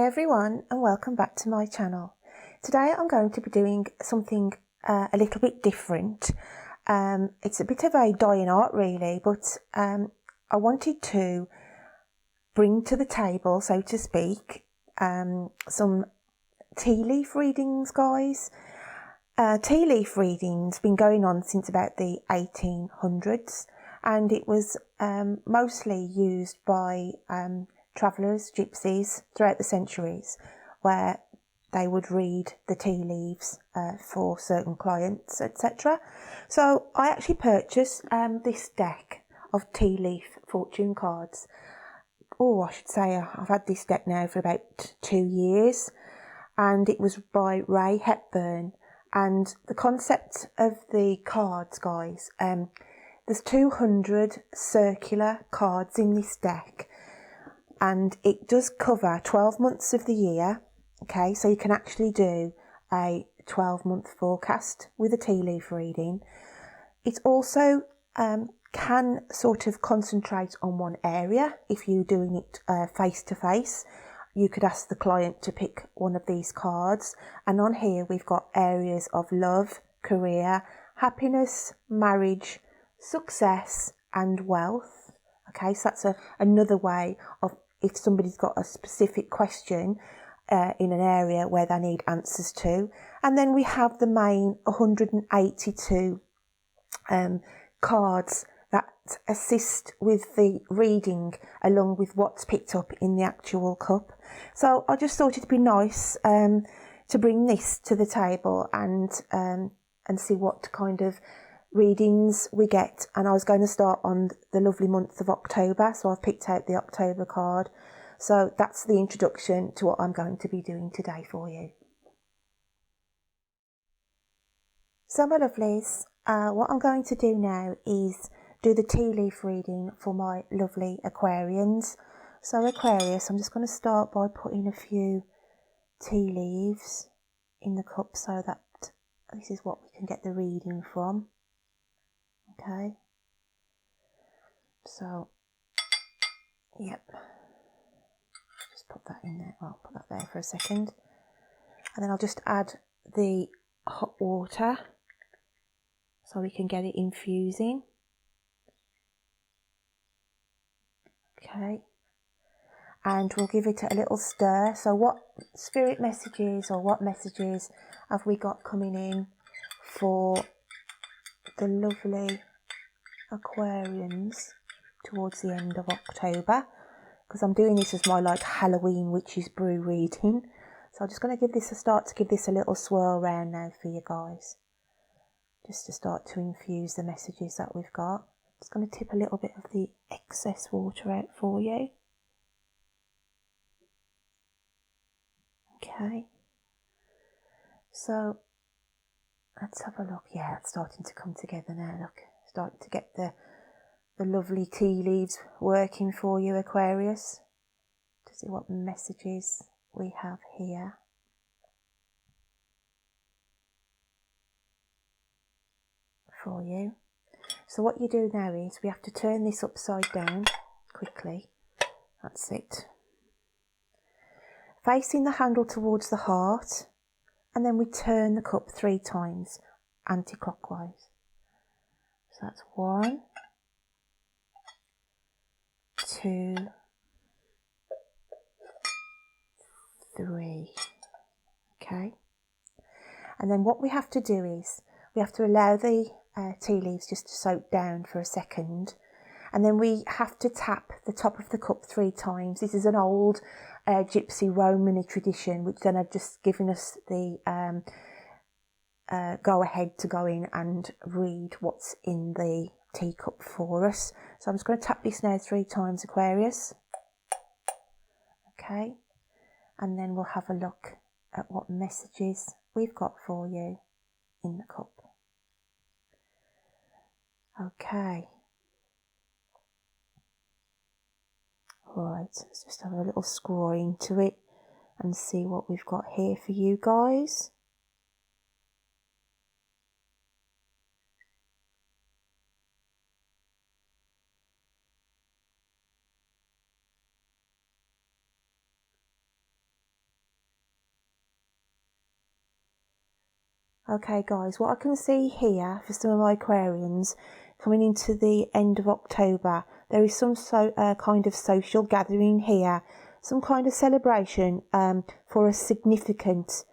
Hi everyone, and welcome back to my channel. Today I'm going to be doing something a little bit different. It's a bit of a dying art really, but I wanted to bring to the table, so to speak, some tea leaf readings, guys. Tea leaf reading's been going on since about the 1800s, and it was mostly used by travellers, gypsies, throughout the centuries, where they would read the tea leaves for certain clients, etc. So I actually purchased this deck of tea leaf fortune cards. Oh, I should say I've had this deck now for about 2 years, and it was by Ray Hepburn. And the concept of the cards, guys, there's 200 circular cards in this deck, and it does cover 12 months of the year. Okay, so you can actually do a 12-month forecast with a tea leaf reading. It also can sort of concentrate on one area. If you're doing it face to face, you could ask the client to pick one of these cards, and on here we've got areas of love, career, happiness, marriage, success and wealth. Okay, so that's another way of, if somebody's got a specific question in an area where they need answers to. And then we have the main 182 cards that assist with the reading along with what's picked up in the actual cup. So I just thought it'd be nice to bring this to the table and see what kind of readings we get. And I was going to start on the lovely month of October, so I've picked out the October card. So that's the introduction to what I'm going to be doing today for you. So my lovelies, what I'm going to do now is do the tea leaf reading for my lovely Aquarians. So Aquarius, I'm just going to start by putting a few tea leaves in the cup so that this is what we can get the reading from. Okay, so yep, just put that in there. I'll put that there for a second, and then I'll just add the hot water so we can get it infusing. Okay, and we'll give it a little stir. So what spirit messages or what messages have we got coming in for the lovely Aquarians towards the end of October? Because I'm doing this as my like Halloween witches brew reading. So I'm just going to give this a little swirl around now for you guys, just to start to infuse the messages that we've got. Just going to tip a little bit of the excess water out for you. Okay, so let's have a look. Yeah, it's starting to come together now. Look, starting to get the lovely tea leaves working for you, Aquarius, to see what messages we have here. For you. So what you do now is we have to turn this upside down quickly. That's it. Facing the handle towards the heart, and then we turn the cup 3 times anti-clockwise. So that's 1, 2, 3. Okay. And then what we have to do is we have to allow the tea leaves just to soak down for a second, and then we have to tap the top of the cup 3 times. This is an old gypsy Romany tradition, which then have just given us the go ahead to go in and read what's in the teacup for us. So I'm just going to tap this now 3 times, Aquarius. Okay, and then we'll have a look at what messages we've got for you in the cup. Okay, right, let's just have a little scroll into it and see what we've got here for you guys. Okay guys, what I can see here for some of my Aquarians coming into the end of October, there is some kind of social gathering here, some kind of celebration for a significant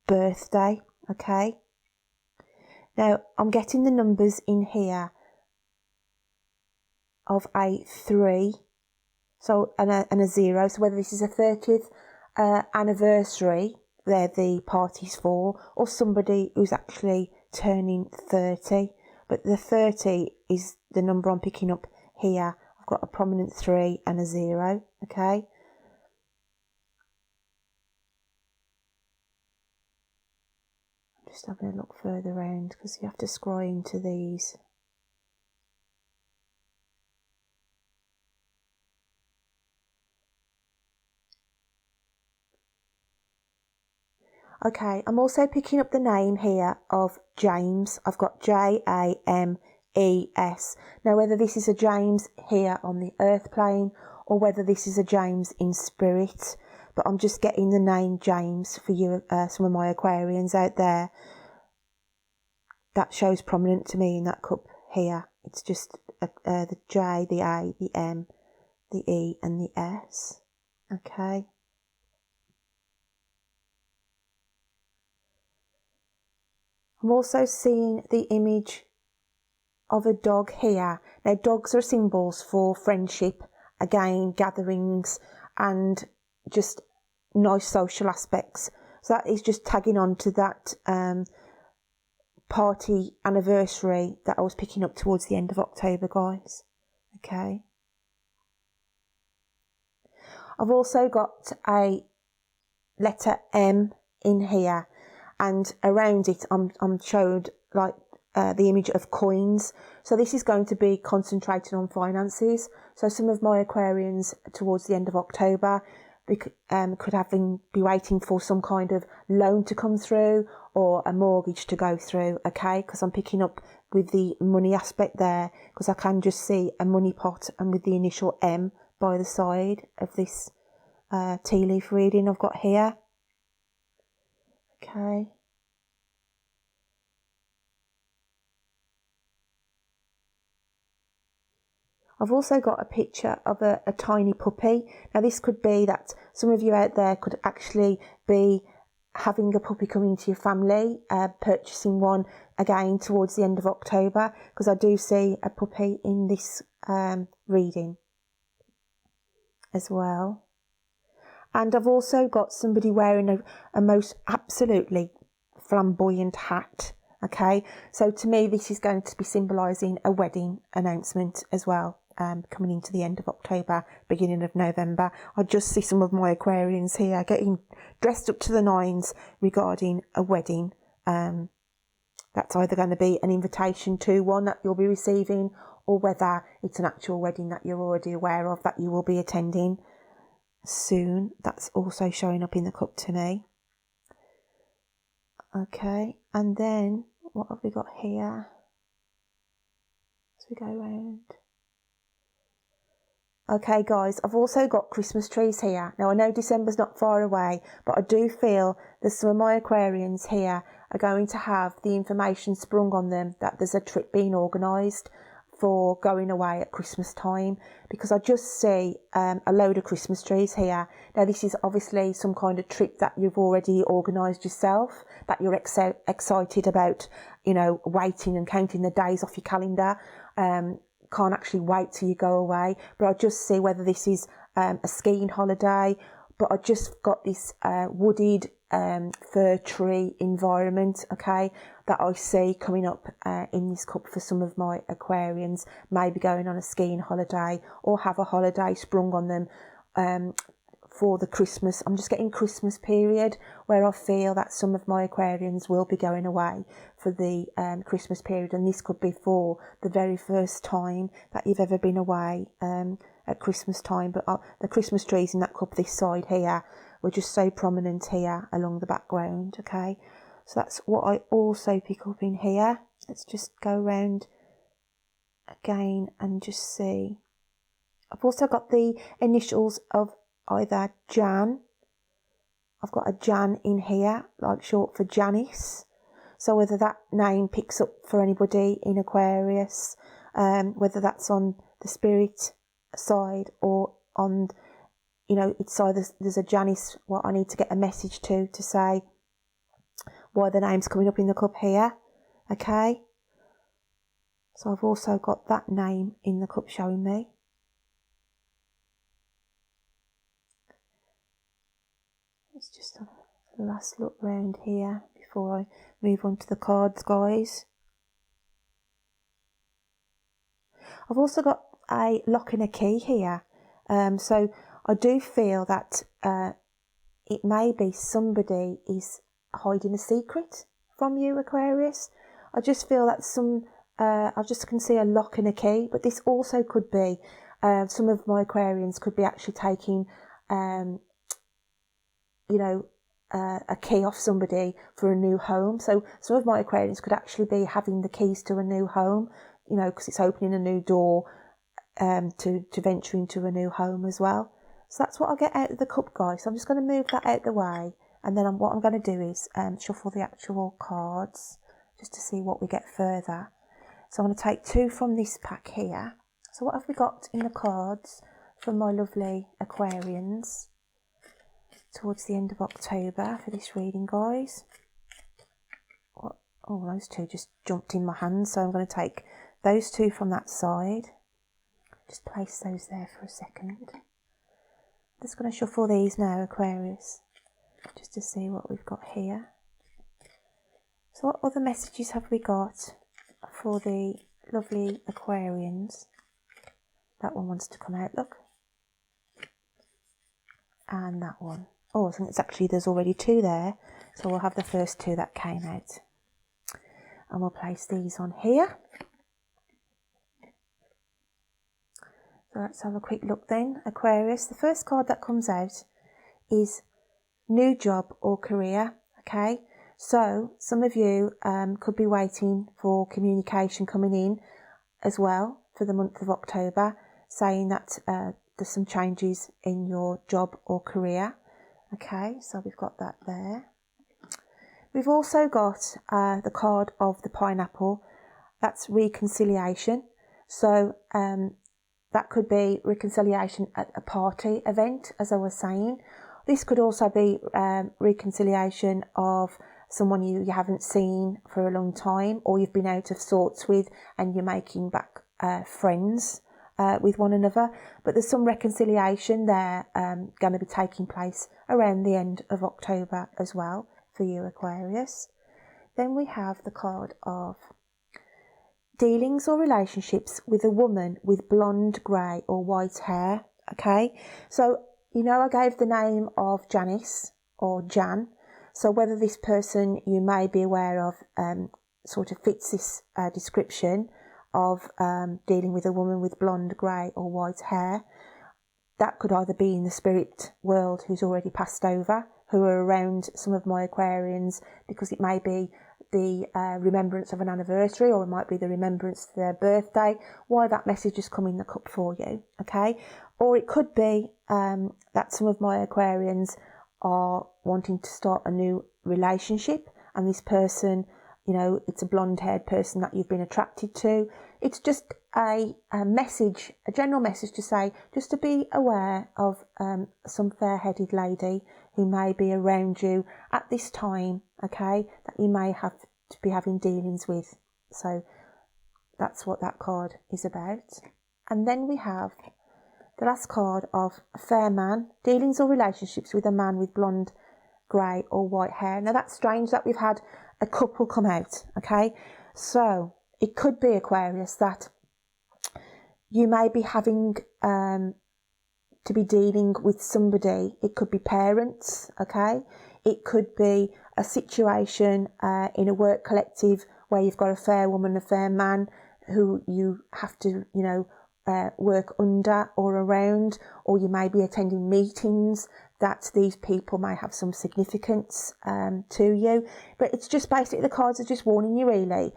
birthday, okay? Now, I'm getting the numbers in here of a 3, so and a 0, so whether this is a 30th anniversary they're the parties for, or somebody who's actually turning 30. But the 30 is the number I'm picking up here. I've got a prominent 3 and a 0, okay? I'm just having a look further around because you have to scroll into these. Okay, I'm also picking up the name here of James. I've got James. Now, whether this is a James here on the earth plane or whether this is a James in spirit, but I'm just getting the name James for you, some of my Aquarians out there. That shows prominent to me in that cup here. It's just the J, the A, the M, the E and the S. Okay. I'm also seeing the image of a dog here. Now, dogs are symbols for friendship, again, gatherings, and just nice social aspects. So that is just tagging on to that party anniversary that I was picking up towards the end of October, guys. Okay. I've also got a letter M in here, and around it I'm showed like the image of coins. So this is going to be concentrated on finances. So some of my Aquarians towards the end of October could be waiting for some kind of loan to come through or a mortgage to go through, okay? Because I'm picking up with the money aspect there, because I can just see a money pot and with the initial M by the side of this tea leaf reading I've got here. Okay. I've also got a picture of a tiny puppy. Now this could be that some of you out there could actually be having a puppy come into your family, purchasing one again towards the end of October, because I do see a puppy in this reading as well. And I've also got somebody wearing a most absolutely flamboyant hat. Okay, so to me this is going to be symbolising a wedding announcement as well, coming into the end of October, beginning of November. I just see some of my Aquarians here getting dressed up to the nines regarding a wedding. That's either going to be an invitation to one that you'll be receiving, or whether it's an actual wedding that you're already aware of that you will be attending soon. That's also showing up in the cup to me. Okay, and then what have we got here as we go around? Okay guys, I've also got Christmas trees here. Now I know December's not far away, but I do feel that some of my Aquarians here are going to have the information sprung on them that there's a trip being organised for going away at Christmas time, because I just see a load of Christmas trees here. Now this is obviously some kind of trip that you've already organised yourself, that you're excited about, you know, waiting and counting the days off your calendar. Can't actually wait till you go away. But I just see whether this is a skiing holiday, but I just got this wooded fir tree environment, okay, that I see coming up in this cup for some of my Aquarians, maybe going on a skiing holiday or have a holiday sprung on them for the Christmas. I'm just getting Christmas period where I feel that some of my Aquarians will be going away for the Christmas period, and this could be for the very first time that you've ever been away at Christmas time. But the Christmas trees in that cup this side here were just so prominent here along the background, okay? So that's what I also pick up in here. Let's just go around again and just see. I've also got the initials of either Jan. I've got a Jan in here, like short for Janice. So whether that name picks up for anybody in Aquarius, whether that's on the spirit side or on, you know, it's either there's a Janice what I need to get a message to say why the name's coming up in the cup here. Okay. So I've also got that name in the cup showing me. Let's just have a last look round here before I move on to the cards, guys. I've also got a lock and a key here. So I do feel that it may be somebody is hiding a secret from you, Aquarius. I just feel that I just can see a lock and a key, but this also could be some of my Aquarians could be actually taking, you know, a key off somebody for a new home. So some of my Aquarians could actually be having the keys to a new home, you know, because it's opening a new door to venture into a new home as well. So that's what I get out of the cup, guys. So I'm just going to move that out the way, and then what I'm going to do is shuffle the actual cards just to see what we get further. So I'm going to take 2 from this pack here. So what have we got in the cards from my lovely Aquarians towards the end of October for this reading, guys? Oh, those 2 just jumped in my hand, so I'm going to take those 2 from that side. Just place those there for a second. I'm just going to shuffle these now, Aquarius, just to see what we've got here. So what other messages have we got for the lovely Aquarians? That one wants to come out, look. And that one. Oh, I think it's actually, there's already 2 there. So we'll have the first 2 that came out. And we'll place these on here. So let's have a quick look then. Aquarius, the first card that comes out is new job or career. Okay, so some of you could be waiting for communication coming in as well for the month of October, saying that there's some changes in your job or career. Okay, so we've got that there. We've also got the card of the pineapple. That's reconciliation. So that could be reconciliation at a party event, as I was saying. This could also be reconciliation of someone you haven't seen for a long time, or you've been out of sorts with and you're making back friends with one another. But there's some reconciliation there going to be taking place around the end of October as well for you, Aquarius. Then we have the card of dealings or relationships with a woman with blonde, grey or white hair. Okay, so you know I gave the name of Janice or Jan, so whether this person you may be aware of sort of fits this description of dealing with a woman with blonde, grey or white hair. That could either be in the spirit world who's already passed over, who are around some of my Aquarians, because it may be the remembrance of an anniversary, or it might be the remembrance of their birthday, why that message has come in the cup for you, okay? Or it could be that some of my Aquarians are wanting to start a new relationship, and this person, you know, it's a blonde-haired person that you've been attracted to. It's just a message, a general message to say, just to be aware of some fair-headed lady who may be around you at this time, okay, that you may have to be having dealings with. So that's what that card is about. And then we have the last card of a fair man, dealings or relationships with a man with blonde, grey or white hair. Now that's strange that we've had a couple come out, okay? So it could be, Aquarius, that you may be having to be dealing with somebody. It could be parents, okay? It could be a situation in a work collective where you've got a fair woman, a fair man who you have to, you know, work under or around, or you may be attending meetings that these people may have some significance to you. But it's just basically, the cards are just warning you really.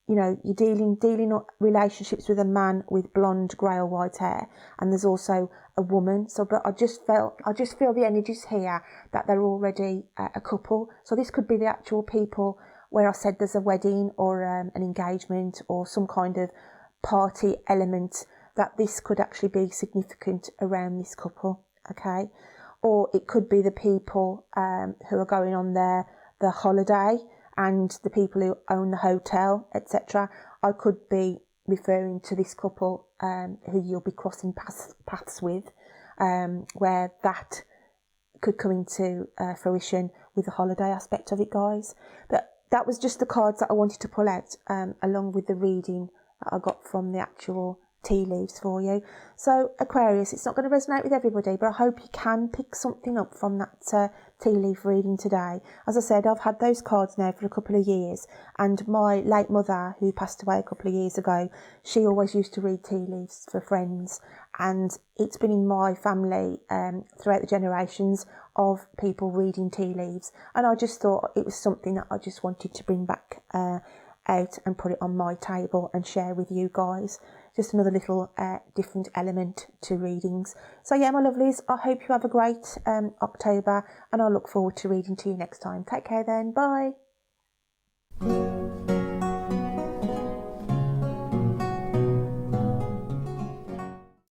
you know, you're dealing up relationships with a man with blonde, grey or white hair, and there's also a woman. So, but I just feel the energies here that they're already a couple. So this could be the actual people where I said there's a wedding or an engagement or some kind of party element, that this could actually be significant around this couple, okay? Or it could be the people who are going on the holiday, and the people who own the hotel, etc. I could be referring to this couple who you'll be crossing paths with, where that could come into fruition with the holiday aspect of it, guys. But that was just the cards that I wanted to pull out, along with the reading that I got from the actual tea leaves for you. So Aquarius, it's not going to resonate with everybody, but I hope you can pick something up from that tea leaf reading today. As I said, I've had those cards now for a couple of years, and my late mother, who passed away a couple of years ago, she always used to read tea leaves for friends, and it's been in my family throughout the generations of people reading tea leaves, and I just thought it was something that I just wanted to bring back out and put it on my table and share with you guys. Just another little different element to readings. So yeah, my lovelies, I hope you have a great October, and I look forward to reading to you next time. Take care then. Bye.